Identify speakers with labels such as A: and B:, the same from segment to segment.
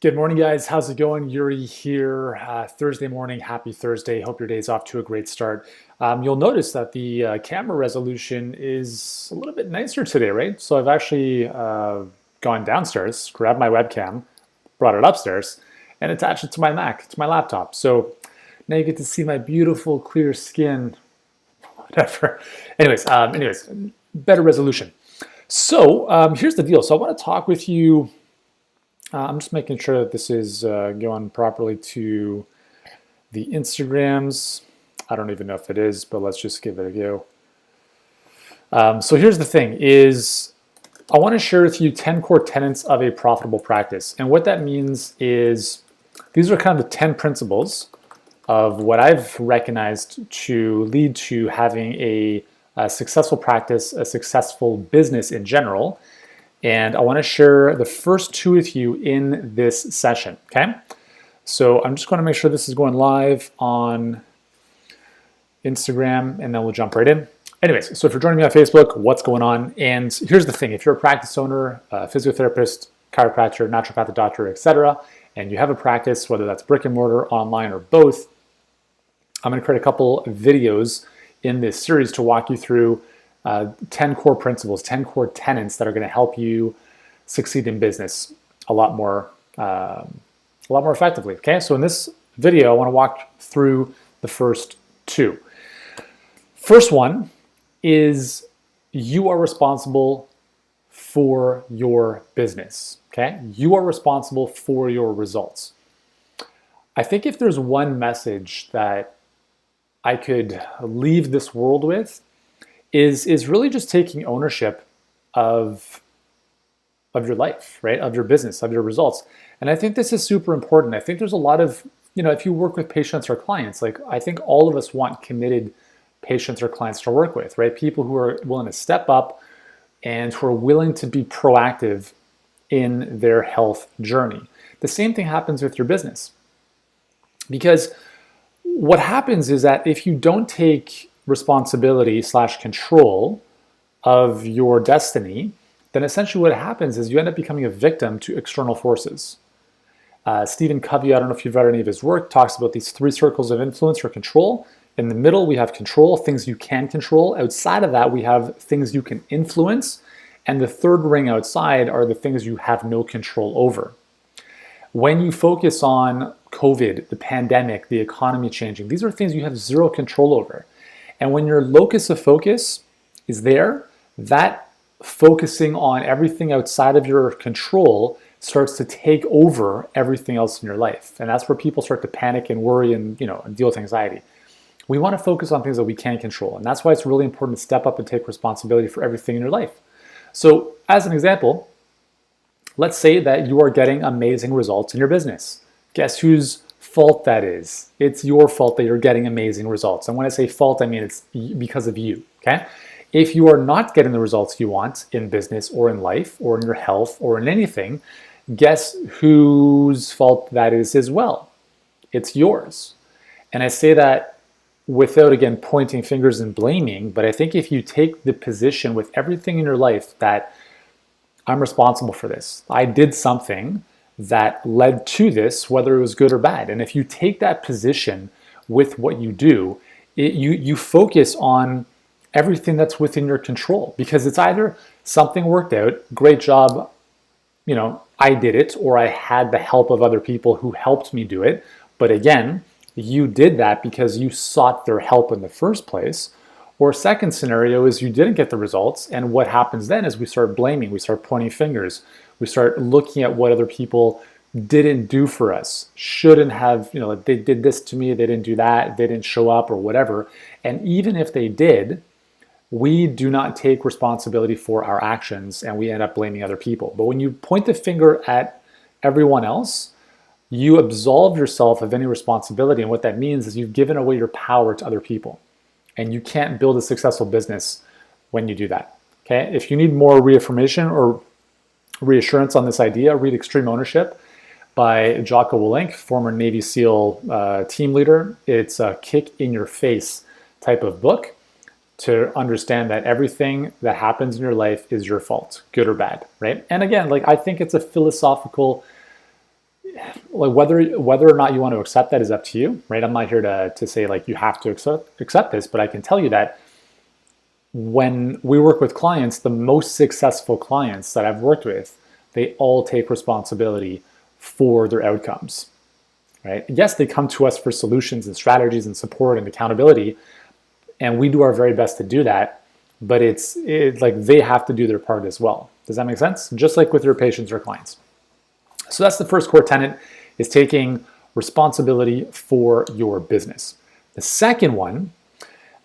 A: Good morning, guys. How's it going? Yuri here. Thursday morning. Happy Thursday. Hope your day's off to a great start. You'll notice that the camera resolution is a little bit nicer today, right? So I've actually gone downstairs, grabbed my webcam, brought it upstairs, and attached it to my Mac, to my laptop. So now you get to see my beautiful, clear skin, whatever. Anyways, better resolution. So here's the deal. So I want to talk with you. I'm just making sure that this is going properly to the Instagrams. I don't even know if it is, but let's just give it a go. So here's the thing is I want to share with you 10 core tenets of a profitable practice. And what that means is these are kind of the 10 principles of what I've recognized to lead to having a successful practice, a successful business in general. And I want to share the first two with you in this session, okay? So I'm just going to make sure this is going live on Instagram, and then we'll jump right in. Anyways, so if you're joining me on Facebook, what's going on? And here's the thing. If you're a practice owner, a physiotherapist, chiropractor, naturopathic doctor, etc., and you have a practice, whether that's brick and mortar, online, or both, I'm going to create a couple videos in this series to walk you through 10 core principles, 10 core tenets that are going to help you succeed in business a lot more effectively. Okay, so in this video, I want to walk through the first two. First one is you are responsible for your business. Okay, you are responsible for your results. I think if there's one message that I could leave this world with, is really just taking ownership of your life, right? Of your business, of your results. And I think this is super important. I think there's a lot of, if you work with patients or clients, like I think all of us want committed patients or clients to work with, right? People who are willing to step up and who are willing to be proactive in their health journey. The same thing happens with your business. Because what happens is that if you don't take responsibility / control of your destiny, then essentially what happens is you end up becoming a victim to external forces. Stephen Covey, I don't know if you've read any of his work, talks about these 3 circles of influence or control. In the middle, we have control, things you can control. Outside of that, we have things you can influence. And the third ring outside are the things you have no control over. When you focus on COVID, the pandemic, the economy changing, these are things you have zero control over. And when your locus of focus is there, that focusing on everything outside of your control starts to take over everything else in your life. And that's where people start to panic and worry and deal with anxiety. We want to focus on things that we can control. And that's why it's really important to step up and take responsibility for everything in your life. So as an example, let's say that you are getting amazing results in your business. Guess whose fault that is? It's your fault that you're getting amazing results. And when I say fault, I mean it's because of you, okay? If you are not getting the results you want in business or in life or in your health or in anything, guess whose fault that is as well? It's yours. And I say that without, again, pointing fingers and blaming, but I think if you take the position with everything in your life that I'm responsible for this, I did something that led to this, whether it was good or bad. And if you take that position with what you do, you focus on everything that's within your control, because it's either something worked out, great job, I did it, or I had the help of other people who helped me do it. But again, you did that because you sought their help in the first place. Or second scenario is you didn't get the results, and what happens then is we start blaming, we start pointing fingers, we start looking at what other people didn't do for us, shouldn't have, they did this to me, they didn't do that, they didn't show up or whatever. And even if they did, we do not take responsibility for our actions and we end up blaming other people. But when you point the finger at everyone else, you absolve yourself of any responsibility. And what that means is you've given away your power to other people. And you can't build a successful business when you do that. Okay? If you need more reaffirmation or reassurance on this idea, read Extreme Ownership by Jocko Willink, former Navy SEAL team leader. It's a kick in your face type of book to understand that everything that happens in your life is your fault, good or bad, right? And again, I think it's a philosophical like whether or not you want to accept that is up to you, right? I'm not here to say like you have to accept this, but I can tell you that when we work with clients, the most successful clients that I've worked with, they all take responsibility for their outcomes, right? Yes, they come to us for solutions and strategies and support and accountability, and we do our very best to do that, but it's like they have to do their part as well. Does that make sense? Just like with your patients or clients. So that's the first core tenet, is taking responsibility for your business. The second one,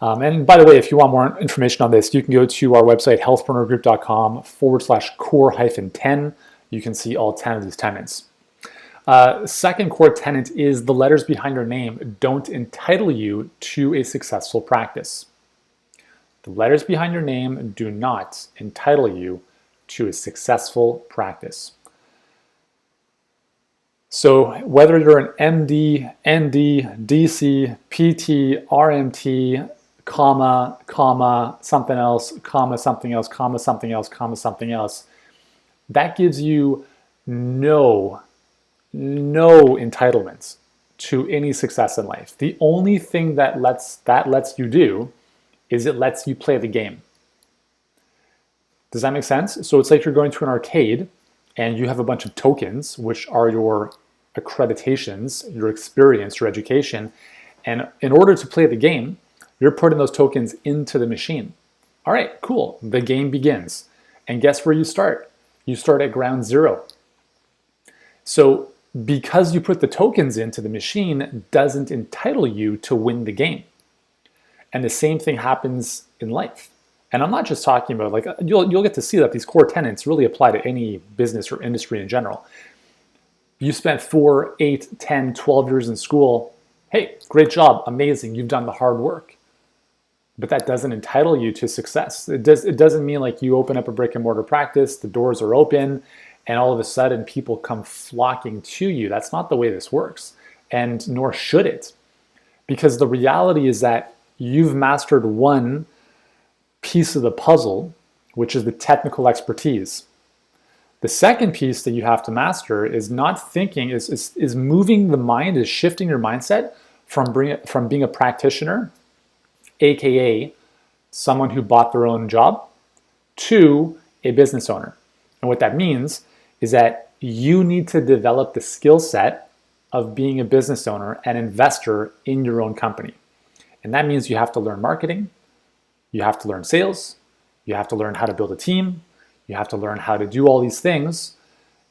A: and by the way, if you want more information on this, you can go to our website, healthpreneurgroup.com/core-10. You can see all 10 of these tenets. Second core tenet is the letters behind your name don't entitle you to a successful practice. The letters behind your name do not entitle you to a successful practice. So whether you're an MD, ND, DC, PT, RMT, something else, something else, something else, something else, that gives you no entitlements to any success in life. The only thing that lets you do is it lets you play the game. Does that make sense? So it's like you're going to an arcade and you have a bunch of tokens, which are your accreditations, your experience, your education. And in order to play the game, you're putting those tokens into the machine. All right, cool. The game begins. And guess where you start? You start at ground zero. So because you put the tokens into the machine doesn't entitle you to win the game. And the same thing happens in life. And I'm not just talking about, like, you'll get to see that these core tenets really apply to any business or industry in general. You spent 4, 8, 10, 12 years in school. Hey, great job, amazing, you've done the hard work. But that doesn't entitle you to success. It doesn't mean like you open up a brick and mortar practice, the doors are open, and all of a sudden people come flocking to you. That's not the way this works, and nor should it. Because the reality is that you've mastered one piece of the puzzle, which is the technical expertise. The second piece that you have to master is not thinking, is moving the mind, is shifting your mindset from being a practitioner, AKA someone who bought their own job, to a business owner. And what that means is that you need to develop the skill set of being a business owner and investor in your own company. And that means you have to learn marketing, you have to learn sales, you have to learn how to build a team, you have to learn how to do all these things.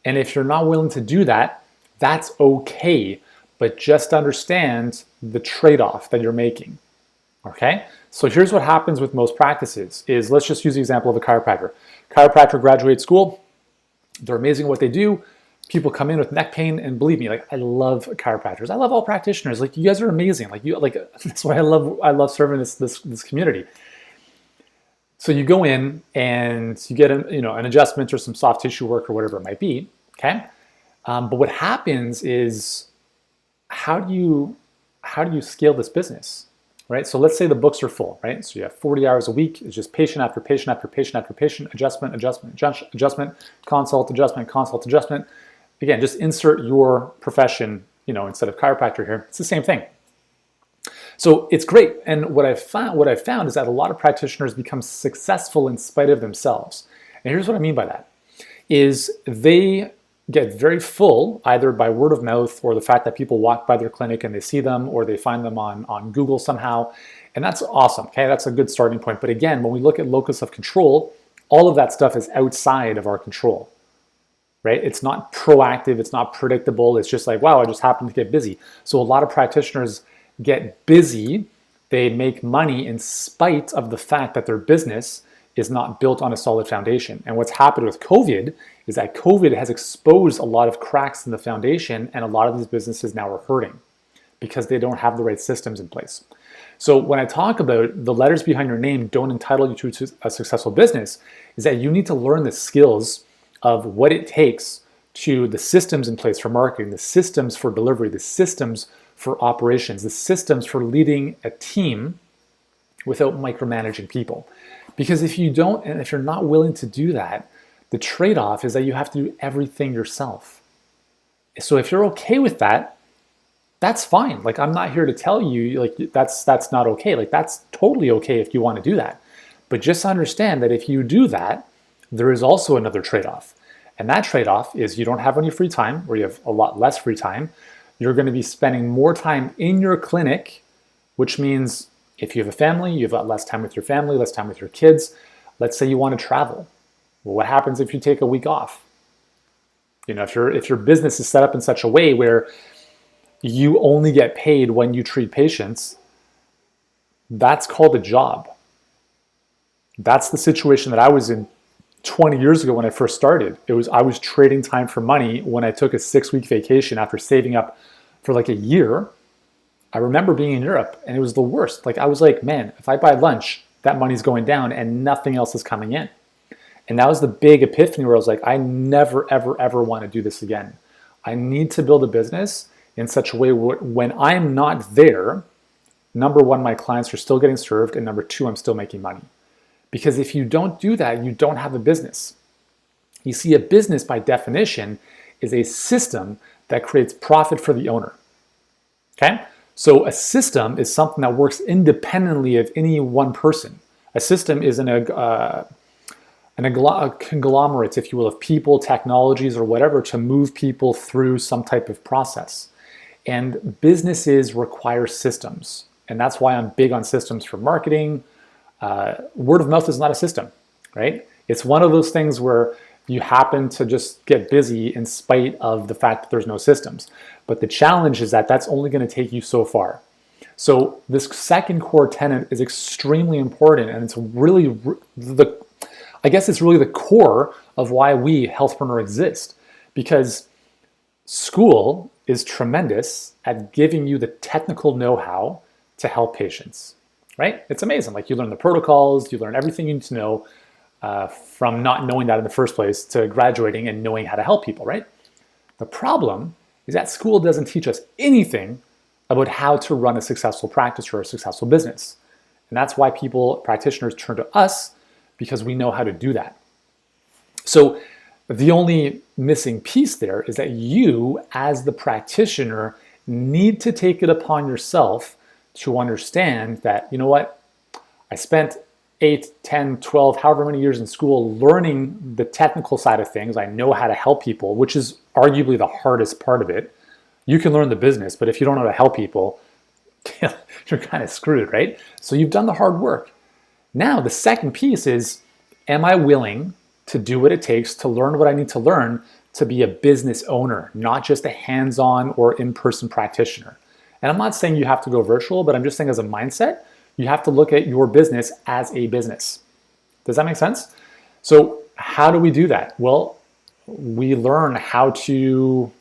A: And if you're not willing to do that, that's okay. But just understand the trade-off that you're making. Okay? So here's what happens with most practices is, let's just use the example of a chiropractor. Chiropractor graduates school. They're amazing at what they do. People come in with neck pain, and believe me, like, I love chiropractors. I love all practitioners. Like, you guys are amazing. Like, that's why I love serving this community. So you go in and you get an adjustment or some soft tissue work or whatever it might be, okay? But what happens is, how do you scale this business, right? So let's say the books are full, right? So you have 40 hours a week. It's just patient after patient after patient after patient, adjustment, consult, adjustment. Again, just insert your profession, instead of chiropractor here. It's the same thing. So it's great. And what I've found is that a lot of practitioners become successful in spite of themselves. And here's what I mean by that, is they get very full either by word of mouth or the fact that people walk by their clinic and they see them, or they find them on Google somehow. And that's awesome. Okay, that's a good starting point. But again, when we look at locus of control, all of that stuff is outside of our control, right? It's not proactive. It's not predictable. It's just like, wow, I just happened to get busy. So a lot of practitioners get busy, they make money in spite of the fact that their business is not built on a solid foundation. And what's happened with COVID is that COVID has exposed a lot of cracks in the foundation, and a lot of these businesses now are hurting because they don't have the right systems in place. So when I talk about the letters behind your name don't entitle you to a successful business, is that you need to learn the skills of what it takes to the systems in place for marketing, the systems for delivery, the systems for operations, the systems for leading a team without micromanaging people. Because if you don't, and if you're not willing to do that, the trade-off is that you have to do everything yourself. So if you're okay with that, that's fine. Like, I'm not here to tell you like that's not okay. Like, that's totally okay if you want to do that. But just understand that if you do that, there is also another trade-off. And that trade-off is you don't have any free time, or you have a lot less free time. You're going to be spending more time in your clinic, which means if you have a family, you've got less time with your family, less time with your kids. Let's say you want to travel. Well, what happens if you take a week off? You know, if your business is set up in such a way where you only get paid when you treat patients, that's called a job. That's the situation that I was in 20 years ago when I first started. I was trading time for money when I took a 6-week vacation after saving up for like a year. I remember being in Europe and it was the worst. Like, I was like, man, if I buy lunch, that money's going down and nothing else is coming in. And that was the big epiphany where I was like, I never, ever, ever want to do this again. I need to build a business in such a way where when I'm not there, number one, my clients are still getting served, and number two, I'm still making money. Because if you don't do that, you don't have a business. You see, a business by definition is a system that creates profit for the owner. Okay? So a system is something that works independently of any one person. A system is a conglomerate, if you will, of people, technologies, or whatever to move people through some type of process. And businesses require systems. And that's why I'm big on systems for marketing. Word of mouth is not a system, right? It's one of those things where you happen to just get busy in spite of the fact that there's no systems. But the challenge is that that's only going to take you so far. So this second core tenet is extremely important, and it's really it's really the core of why we, Healthpreneur, exist. Because school is tremendous at giving you the technical know-how to help patients, right? It's amazing. Like, you learn the protocols, you learn everything you need to know from not knowing that in the first place to graduating and knowing how to help people, right? The problem is that school doesn't teach us anything about how to run a successful practice or a successful business. And that's why practitioners turn to us, because we know how to do that. So the only missing piece there is that you, as the practitioner, need to take it upon yourself to understand that, you know what, I spent 8, 10, 12, however many years in school learning the technical side of things. I know how to help people, which is arguably the hardest part of it. You can learn the business, but if you don't know how to help people, you're kind of screwed, right? So you've done the hard work. Now, the second piece is, am I willing to do what it takes to learn what I need to learn to be a business owner, not just a hands-on or in-person practitioner? And I'm not saying you have to go virtual, but I'm just saying as a mindset, you have to look at your business as a business. Does that make sense? So how do we do that? Well, we learn how to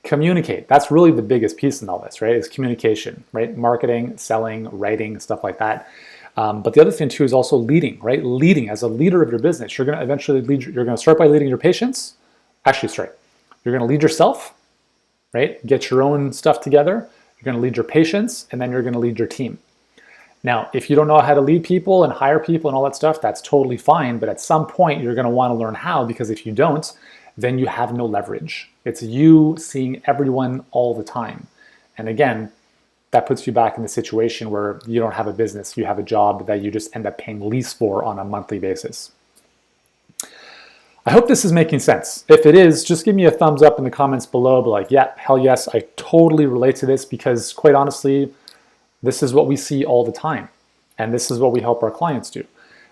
A: communicate. That's really the biggest piece in all this, right? Is communication, right? Marketing, selling, writing, stuff like that. But the other thing too is also leading, right? Leading as a leader of your business. You're going to eventually lead. You're going to start by leading your patients. Actually, you're going to lead yourself, right? Get your own stuff together. You're going to lead your patients, and then you're going to lead your team. Now, if you don't know how to lead people and hire people and all that stuff, that's totally fine. But at some point, you're going to want to learn how, because if you don't, then you have no leverage. It's you seeing everyone all the time. And again, that puts you back in the situation where you don't have a business, you have a job that you just end up paying lease for on a monthly basis. I hope this is making sense. If it is, just give me a thumbs up in the comments below. Be like, yeah, hell yes, I totally relate to this, because quite honestly, this is what we see all the time. And this is what we help our clients do,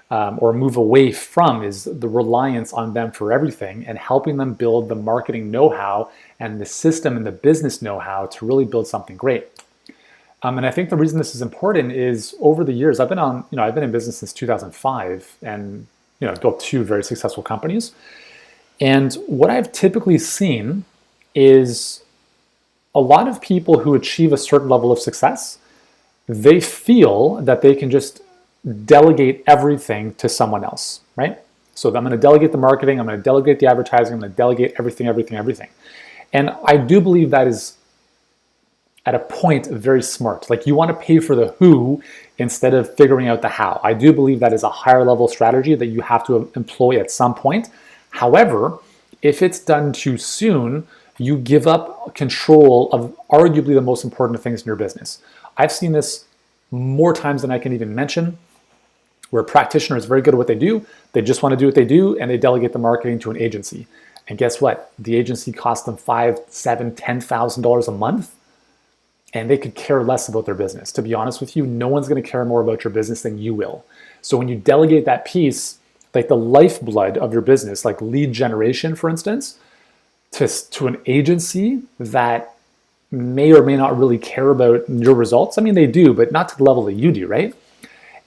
A: or move away from, is the reliance on them for everything, and helping them build the marketing know-how and the system and the business know-how to really build something great. And I think the reason this is important is, over the years, I've been in business since 2005, and built 2 very successful companies. And what I've typically seen is a lot of people who achieve a certain level of success, they feel that they can just delegate everything to someone else, right? So I'm going to delegate the marketing, I'm going to delegate the advertising, I'm going to delegate everything. And I do believe that is, at a point, very smart. Like, you want to pay for the who instead of figuring out the how. I do believe that is a higher level strategy that you have to employ at some point. However, if it's done too soon, you give up control of arguably the most important things in your business. I've seen this more times than I can even mention, where a practitioner is very good at what they do. They just want to do what they do, and they delegate the marketing to an agency. And guess what? The agency costs them $5,000, $7,000, $10,000 a month, and they could care less about their business. To be honest with you, no one's going to care more about your business than you will. So when you delegate that piece, like the lifeblood of your business, like lead generation, for instance, to an agency that may or may not really care about your results. I mean, they do, but not to the level that you do, right?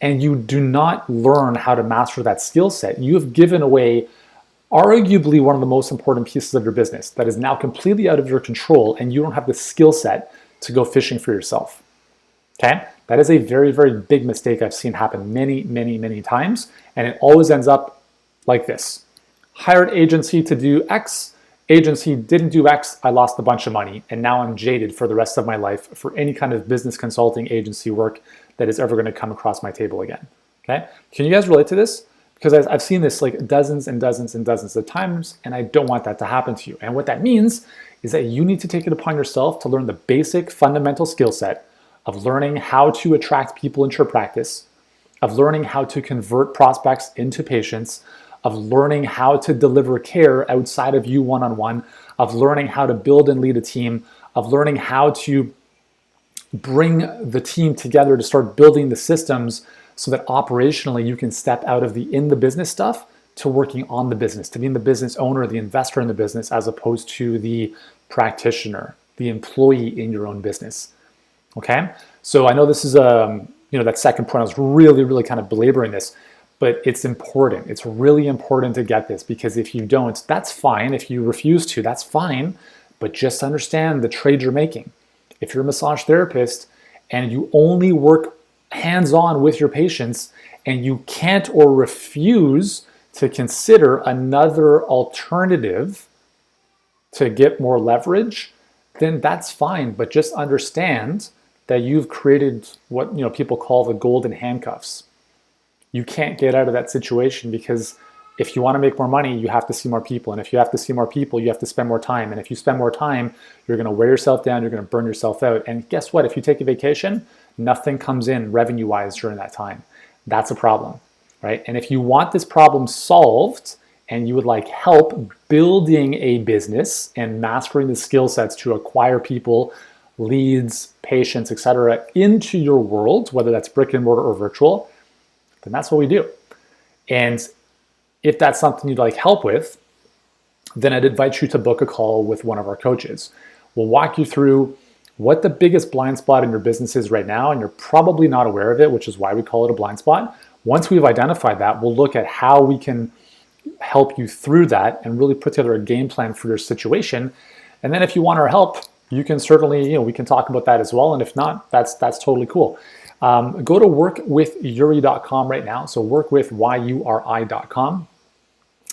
A: And you do not learn how to master that skill set. You have given away arguably one of the most important pieces of your business that is now completely out of your control, and you don't have the skill set to go fishing for yourself. Okay? That is a very, very big mistake I've seen happen many, many, many times, and it always ends up like this. Hired agency to do X, agency didn't do X, I lost a bunch of money, and now I'm jaded for the rest of my life for any kind of business consulting agency work that is ever going to come across my table again. Okay? Can you guys relate to this? Because I've seen this like dozens and dozens and dozens of times, and I don't want that to happen to you. And what that means is that you need to take it upon yourself to learn the basic fundamental skill set of learning how to attract people into your practice, of learning how to convert prospects into patients, of learning how to deliver care outside of you one-on-one, of learning how to build and lead a team, of learning how to bring the team together to start building the systems so that operationally you can step out of the in the business stuff to working on the business, to being the business owner, the investor in the business, as opposed to the practitioner, the employee in your own business. Okay? So I know this is that second point, I was really, really kind of belaboring this, but it's important. It's really important to get this, because if you don't, that's fine. If you refuse to, that's fine. But just understand the trade you're making. If you're a massage therapist and you only work hands-on with your patients and you can't or refuse to consider another alternative to get more leverage, then that's fine. But just understand that you've created what people call the golden handcuffs. You can't get out of that situation, because if you want to make more money, you have to see more people. And if you have to see more people, you have to spend more time. And if you spend more time, you're going to wear yourself down, you're going to burn yourself out. And guess what? If you take a vacation, nothing comes in revenue-wise during that time. That's a problem, right? And if you want this problem solved and you would like help building a business and mastering the skill sets to acquire people, leads, patients, etc., into your world, whether that's brick and mortar or virtual, then that's what we do. And if that's something you'd like help with, then I'd invite you to book a call with one of our coaches. We'll walk you through what the biggest blind spot in your business is right now, and you're probably not aware of it, which is why we call it a blind spot. Once we've identified that, we'll look at how we can help you through that and really put together a game plan for your situation. And then if you want our help, you can certainly, we can talk about that as well. And if not, that's totally cool. Go to workwithyuri.com right now. So workwithyuri.com,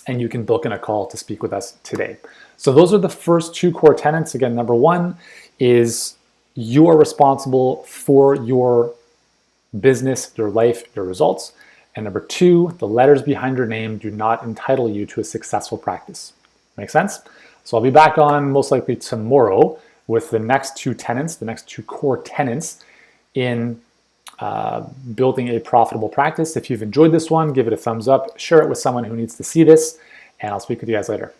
A: and you can book in a call to speak with us today. So those are the first two core tenets. Again, number one is you are responsible for your business, your life, your results. And number two, the letters behind your name do not entitle you to a successful practice. Make sense? So I'll be back on most likely tomorrow with the next two tenets, the next two core tenets in building a profitable practice. If you've enjoyed this one, give it a thumbs up, share it with someone who needs to see this, and I'll speak with you guys later.